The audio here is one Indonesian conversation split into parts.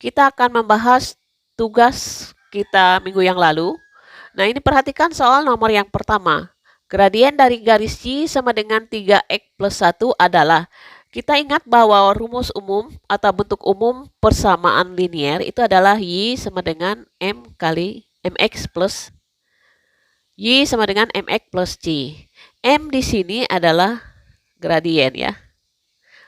Kita akan membahas tugas kita minggu yang lalu. Nah, ini perhatikan soal nomor yang pertama. Gradien dari garis Y sama dengan 3X plus 1 adalah, kita ingat bahwa rumus umum atau bentuk umum persamaan linier itu adalah Y sama dengan M kali MX plus Y sama dengan MX plus C. M di sini adalah gradien ya.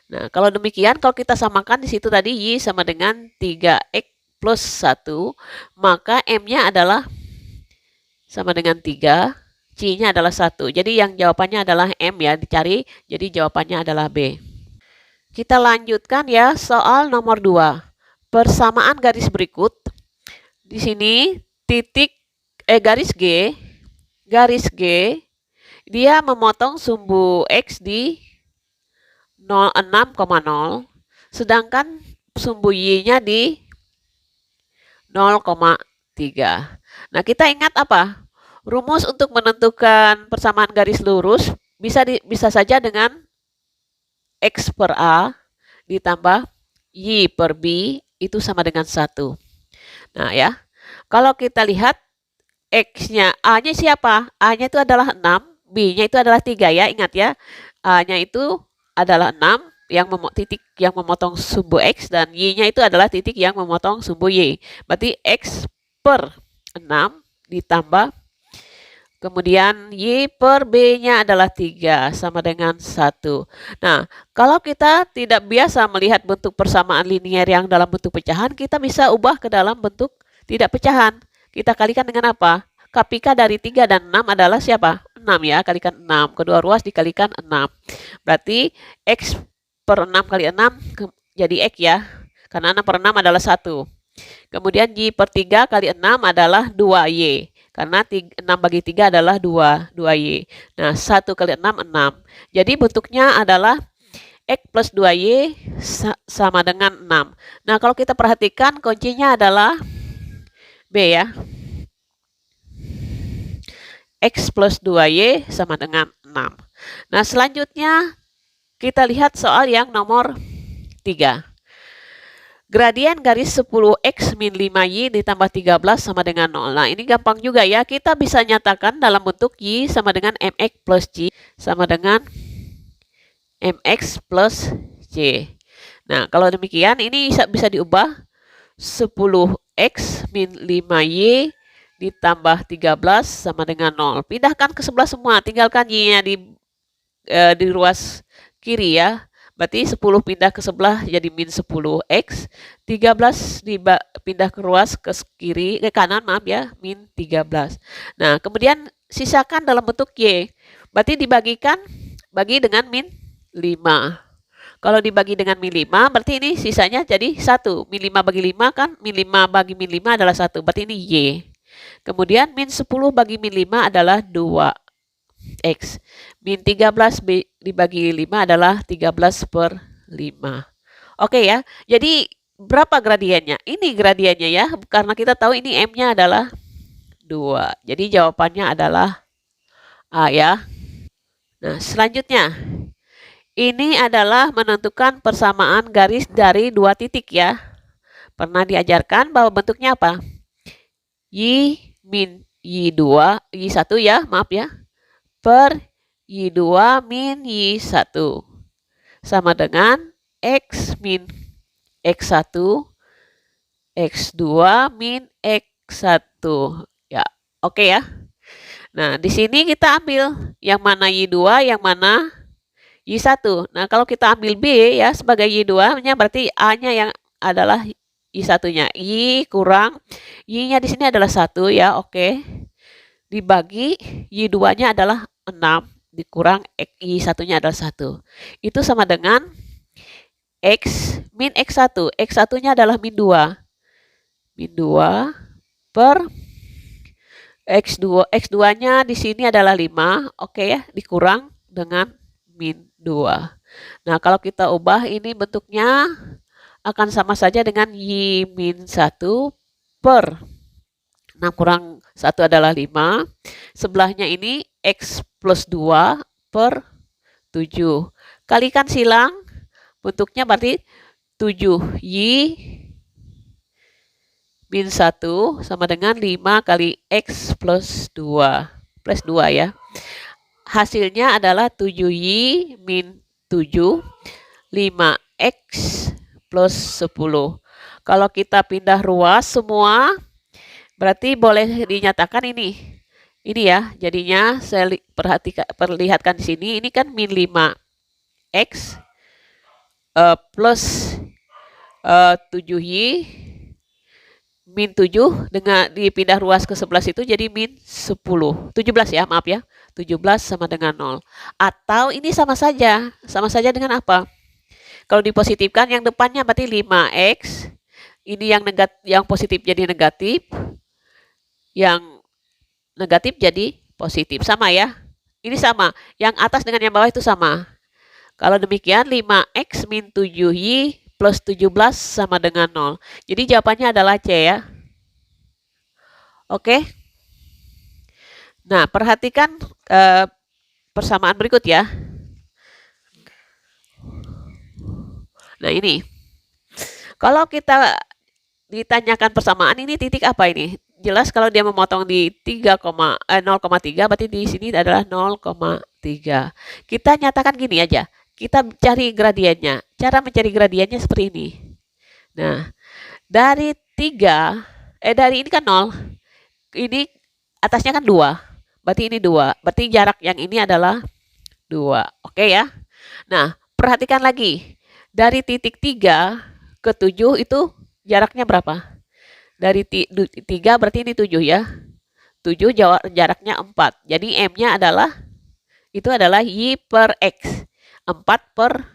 Nah, kalau demikian, kalau kita samakan di situ tadi Y sama dengan 3X plus 1, maka M-nya adalah sama dengan 3, C-nya adalah 1. Jadi yang jawabannya adalah M ya, dicari. Jadi jawabannya adalah B. Kita lanjutkan ya, soal nomor 2. Persamaan garis berikut. Di sini garis G, dia memotong sumbu X di 6,0, sedangkan sumbu Y-nya di 0,3. Nah, kita ingat apa? Rumus untuk menentukan persamaan garis lurus bisa saja dengan X per A ditambah Y per B itu sama dengan 1. Nah ya, kalau kita lihat X-nya, A-nya siapa? A-nya itu adalah 6, B-nya itu adalah 3 ya, ingat ya. A-nya itu adalah 6, titik yang memotong sumbu X, dan Y-nya itu adalah titik yang memotong sumbu Y. Berarti X per 6 ditambah, kemudian Y per B-nya adalah 3, sama dengan 1. Nah, kalau kita tidak biasa melihat bentuk persamaan linier yang dalam bentuk pecahan, kita bisa ubah ke dalam bentuk tidak pecahan. Kita kalikan dengan apa? Kapika dari 3 dan 6 adalah siapa? 6 ya, kalikan 6. Kedua ruas dikalikan 6. Berarti X per 6 kali 6 jadi X ya. Karena 6 per 6 adalah 1. Kemudian Y per 3 kali 6 adalah 2Y. Karena 6 bagi 3 adalah 2Y. Nah, 1 kali 6, 6. Jadi bentuknya adalah X plus 2Y sama dengan 6. Nah, kalau kita perhatikan kuncinya adalah B ya. X plus 2Y sama dengan 6. Nah, selanjutnya kita lihat soal yang nomor 3. Gradien garis 10X min 5Y ditambah 13 sama dengan 0. Nah, ini gampang juga ya. Kita bisa nyatakan dalam bentuk Y sama dengan MX plus C sama dengan MX plus C. Nah, kalau demikian ini bisa diubah 10X min 5Y ditambah 13 sama dengan 0. Pindahkan ke sebelah semua, tinggalkan Y-nya di ruas kiri ya. Berarti 10 pindah ke sebelah jadi min 10X, 13 pindah ke ruas ke kanan, maaf ya, min 13. Nah, kemudian sisakan dalam bentuk Y. Berarti bagi dengan min 5. Kalau dibagi dengan min 5, berarti ini sisanya jadi 1. Min 5 bagi 5 kan, min 5 bagi min 5 adalah 1. Berarti ini Y. Kemudian min 10 bagi min 5 adalah 2X. Min 13 dibagi 5 adalah 13 per 5. Oke ya, jadi berapa gradiennya? Ini gradiennya ya, karena kita tahu ini M-nya adalah 2. Jadi jawabannya adalah A ya. Nah, selanjutnya. Ini adalah menentukan persamaan garis dari 2 titik ya. Pernah diajarkan bahwa bentuknya apa? Y min Y2, Y1 ya, maaf ya. Per Y2 min Y1 sama dengan X min X1 X2 min X1 ya. Oke ya. Nah, di sini kita ambil yang mana Y2, yang mana Y1. Nah, kalau kita ambil B ya sebagai Y2-nya, berarti A-nya yang adalah Y1-nya. Y kurang Y-nya di sini adalah 1 ya, oke. Dibagi Y2-nya adalah 6 dikurang Y1-nya adalah 1. Itu sama dengan X min X1. X1-nya adalah min 2. Min 2 per X2. X2-nya di sini adalah 5, oke ya, dikurang dengan min 2. Nah, kalau kita ubah ini bentuknya akan sama saja dengan Y min 1 per 6 kurang 1 adalah 5. Sebelahnya ini X plus 2 per 7. Kalikan silang, bentuknya berarti 7Y min 1 sama dengan 5 kali X plus 2. Plus 2 ya. Hasilnya adalah 7Y min 7, 5X plus 10. Kalau kita pindah ruas semua, berarti boleh dinyatakan ini. Ini ya, jadinya saya perlihatkan di sini, ini kan min 5X plus 7Y min 7 dengan dipindah ruas ke 11 itu jadi min 10. 17 ya, maaf ya. 17 sama dengan 0. Atau ini sama saja. Sama saja dengan apa? Kalau dipositifkan yang depannya berarti 5X. Ini yang positif jadi negatif. Yang negatif jadi positif. Sama ya. Ini sama. Yang atas dengan yang bawah itu sama. Kalau demikian 5X min 7Y plus 17 sama dengan 0. Jadi jawabannya adalah C ya. Oke. Nah, perhatikan persamaan berikut ya. Nah, ini. Kalau kita ditanyakan persamaan ini titik apa ini? Jelas kalau dia memotong di 0,3 berarti di sini adalah 0,3. Kita nyatakan gini aja. Kita cari gradiennya. Cara mencari gradiennya seperti ini. Nah, dari 3, dari ini kan 0. Ini atasnya kan 2. Berarti ini 2. Berarti jarak yang ini adalah 2. Oke ya. Nah, perhatikan lagi. Dari titik 3 ke 7 itu jaraknya berapa? Dari 3 berarti ini 7 ya. 7 jaraknya 4. Jadi M-nya adalah Y per X. 4 per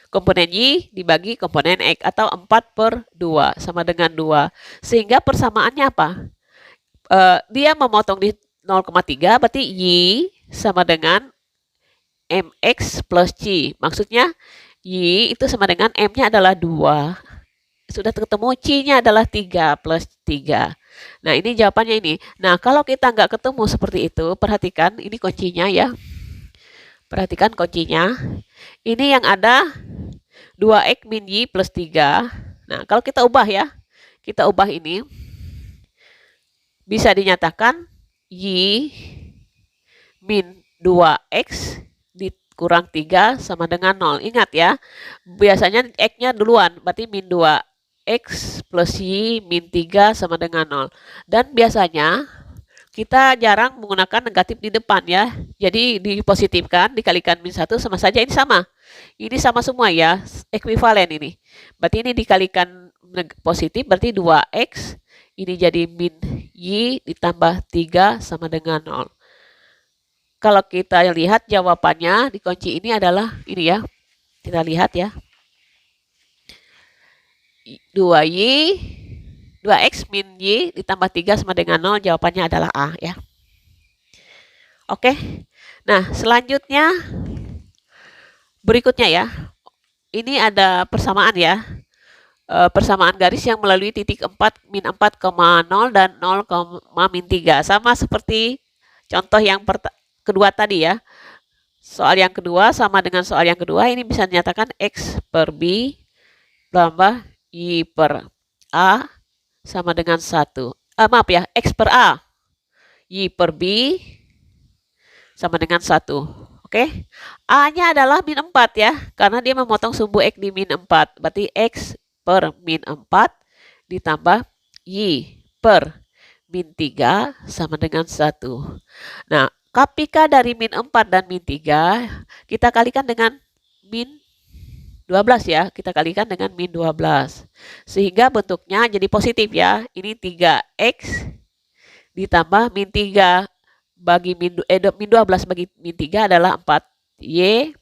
komponen Y dibagi komponen X atau 4 per 2 sama dengan 2. Sehingga persamaannya apa? Dia memotong di 0,3 berarti Y sama dengan MX plus C. Maksudnya Y itu sama dengan M-nya adalah 2. Sudah ketemu C-nya adalah 3 plus 3. Nah, ini jawabannya ini. Nah, kalau kita nggak ketemu seperti itu, perhatikan ini kuncinya ya. Perhatikan kuncinya. Ini yang ada 2X min Y plus 3. Nah, kalau kita ubah ya. Kita ubah ini. Bisa dinyatakan Y min 2X dikurang 3 sama dengan 0. Ingat ya. Biasanya X-nya duluan. Berarti min 2X plus Y min 3 sama dengan 0. Dan biasanya kita jarang menggunakan negatif di depan ya. Jadi dipositifkan, dikalikan min 1 sama saja ini sama. Ini sama semua ya, ekuivalen ini. Berarti ini dikalikan positif, berarti 2X. Ini jadi min Y ditambah 3 sama dengan 0. Kalau kita lihat jawabannya di kunci ini adalah ini ya. Kita lihat ya. 2X min Y ditambah 3 sama dengan 0, jawabannya adalah A ya. Oke. Nah, selanjutnya berikutnya ya. Ini ada persamaan ya. Persamaan garis yang melalui titik 4 min 4,0 dan 0, min 3. Sama seperti contoh yang kedua tadi ya. Soal yang kedua sama dengan soal yang kedua, ini bisa dinyatakan X per B tambah Y per A sama dengan 1. Maaf ya, X per A. Y per B sama dengan 1. Oke. A-nya adalah min 4 ya. Karena dia memotong sumbu X di min 4. Berarti X per min 4 ditambah Y per min 3 sama dengan 1. Nah, KPK dari min 4 dan min 3 kita kalikan dengan min 12 ya, kita kalikan dengan min 12. Sehingga bentuknya jadi positif ya. Ini 3X ditambah min 3 bagi min 12 bagi min 3 adalah 4Y.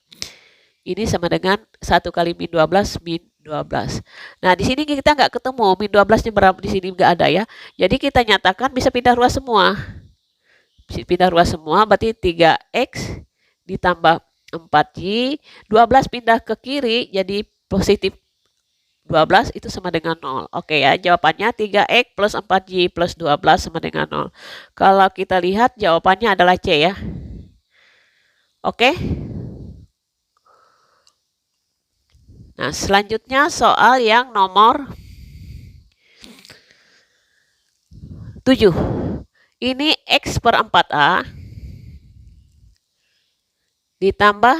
Ini sama dengan 1 kali min 12 min 12. Nah, di sini kita nggak ketemu min 12-nya berapa, di sini nggak ada ya. Jadi kita nyatakan bisa pindah ruas semua. Bisa pindah ruas semua berarti 3X ditambah 4Y, 12 pindah ke kiri jadi positif 12 itu sama dengan 0. Oke ya, jawabannya 3X plus 4Y plus 12 sama dengan 0. Kalau kita lihat jawabannya adalah C ya. Oke. Nah, selanjutnya soal yang nomor 7. Ini X per 4A ditambah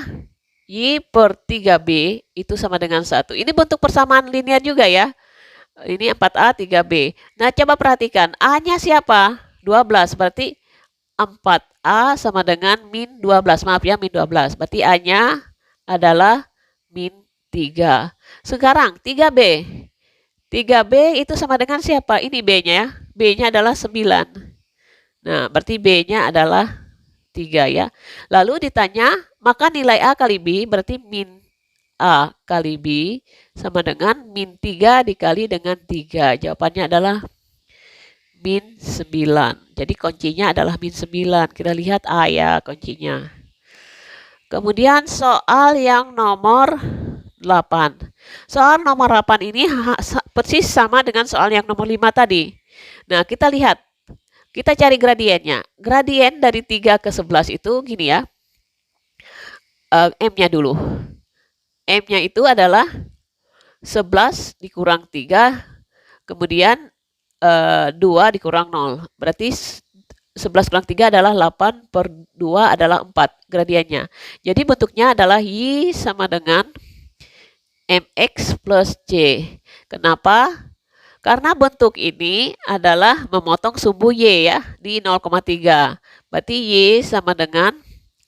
Y per 3B itu sama dengan 1. Ini bentuk persamaan linear juga ya. Ini 4A, 3B. Nah, coba perhatikan. A-nya siapa? 12. Berarti 4A sama dengan min 12. Maaf ya, min 12. Berarti A-nya adalah min 3. Sekarang 3B. 3B itu sama dengan siapa? Ini B-nya ya. B-nya adalah 9. Nah, berarti B-nya adalah 3 ya. Lalu ditanya, maka nilai A kali B berarti min A kali B sama dengan min 3 dikali dengan 3. Jawabannya adalah min 9. Jadi kuncinya adalah min 9. Kita lihat A ya kuncinya. Kemudian soal yang nomor 8. Soal nomor 8 ini persis sama dengan soal yang nomor 5 tadi. Nah, kita lihat. Kita cari gradiennya. Gradien dari 3 ke 11 itu gini ya. M-nya dulu. M-nya itu adalah 11 dikurang 3, kemudian 2 dikurang 0. Berarti 11 kurang 3 adalah 8 per 2 adalah 4 gradiennya. Jadi bentuknya adalah Y sama dengan MX plus C. Kenapa? Karena bentuk ini adalah memotong sumbu Y ya di 0,3. Berarti Y sama dengan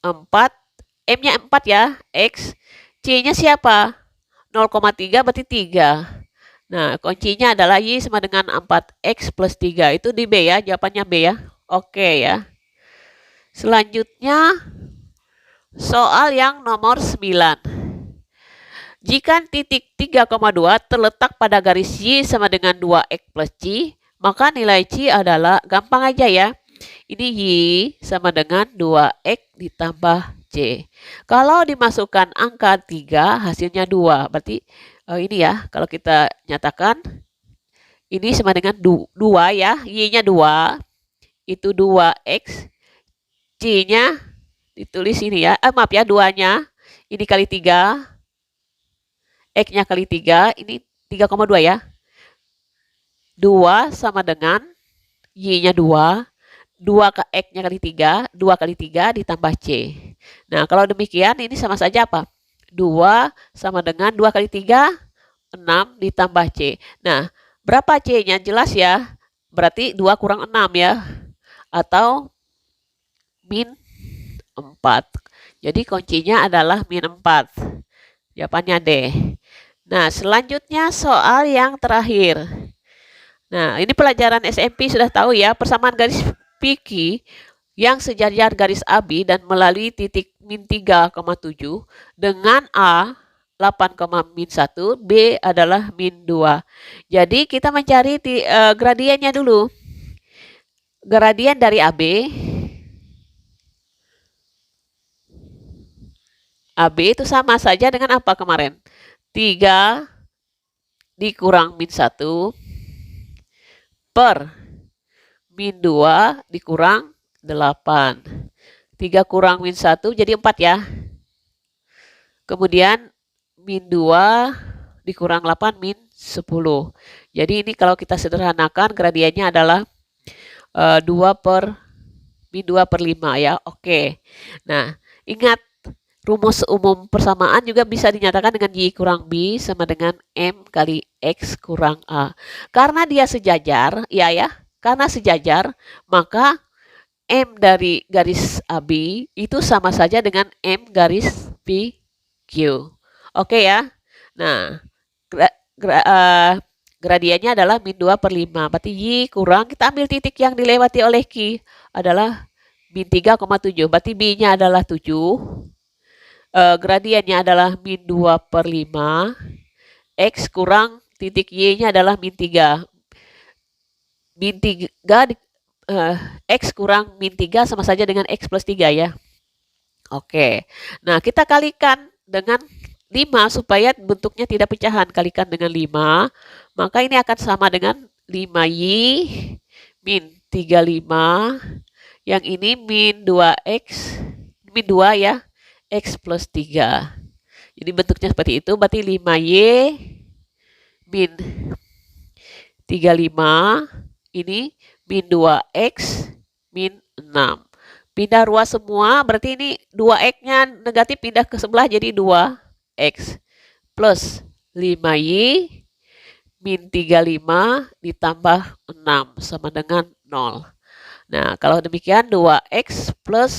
4. M-nya 4 ya. X. C-nya siapa? 0,3 berarti 3. Nah, kuncinya adalah Y sama dengan 4X plus 3. Itu di B ya. Jawabannya B ya. Oke ya. Selanjutnya soal yang nomor 9. Jika titik 3,2 terletak pada garis Y sama dengan 2X plus C, maka nilai C adalah, gampang aja ya, ini Y sama dengan 2X ditambah C. Kalau dimasukkan angka 3, hasilnya 2. Berarti ini ya, kalau kita nyatakan, ini sama dengan 2 ya, Y-nya 2, itu 2X, C-nya ditulis ini ya, maaf ya, 2-nya, ini kali 3, X-nya kali 3, ini 3,2 ya. 2 sama dengan Y-nya 2, 2 ke X-nya kali 3, 2 kali 3 ditambah C. Nah, kalau demikian ini sama saja apa? 2 sama dengan 2 kali 3, 6 ditambah C. Nah, berapa C-nya? Jelas ya. Berarti 2 kurang 6 ya. Atau min 4. Jadi kuncinya adalah min 4. Jawabannya D. Nah, selanjutnya soal yang terakhir. Nah, ini pelajaran SMP sudah tahu ya, persamaan garis PQ yang sejajar garis AB dan melalui titik min 3,7 dengan A 8,-1, B adalah min 2. Jadi kita mencari gradiennya dulu. Gradien dari AB itu sama saja dengan apa kemarin? 3 dikurang min 1 per min 2 dikurang 8. 3 kurang min 1 jadi 4 ya. Kemudian min 2 dikurang 8 min 10. Jadi ini kalau kita sederhanakan gradiennya adalah 2 per min 2 per 5 ya. Oke. Nah, ingat rumus umum persamaan juga bisa dinyatakan dengan Y kurang B sama dengan M kali X kurang A. Karena dia sejajar, karena sejajar, maka M dari garis AB itu sama saja dengan M garis PQ. Oke ya. Nah, gradiennya adalah min 2 per 5. Berarti Y kurang, kita ambil titik yang dilewati oleh Q adalah min 3,7. Berarti B-nya adalah 7. Gradiennya adalah min 2 per 5. X kurang titik Y-nya adalah min 3. Min 3, X kurang min 3 sama saja dengan X plus 3 ya. Oke. Nah, kita kalikan dengan 5 supaya bentuknya tidak pecahan. Kalikan dengan 5. Maka ini akan sama dengan 5Y min 35. Yang ini min 2X, min 2 ya. X plus 3. Jadi bentuknya seperti itu. Berarti 5Y min 35. Ini min 2x, min 6. Pindah ruas semua, berarti ini 2x-nya negatif pindah ke sebelah jadi 2x. Plus 5y min 35 ditambah 6 sama dengan 0. Nah, kalau demikian 2x plus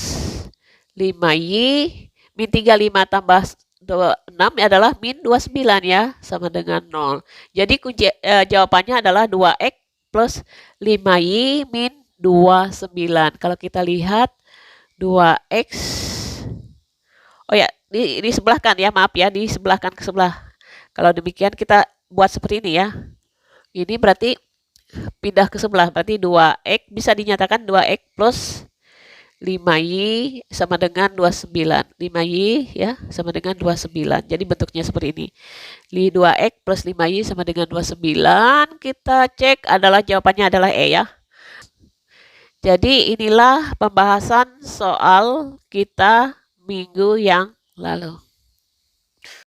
5y min 35 tambah 6 adalah min 29 ya, sama dengan 0. Jadi kunci jawabannya adalah 2x plus 5y min 29. Kalau kita lihat 2x, oh ya, disebelahkan ya, maaf ya, disebelahkan ke sebelah. Kalau demikian kita buat seperti ini ya. Ini berarti pindah ke sebelah, berarti 2x bisa dinyatakan 2x plus 5y sama dengan 29. 5y ya sama dengan 29. Jadi bentuknya seperti ini. 2x plus 5y sama dengan 29. Kita cek adalah jawabannya adalah E ya. Jadi inilah pembahasan soal kita minggu yang lalu.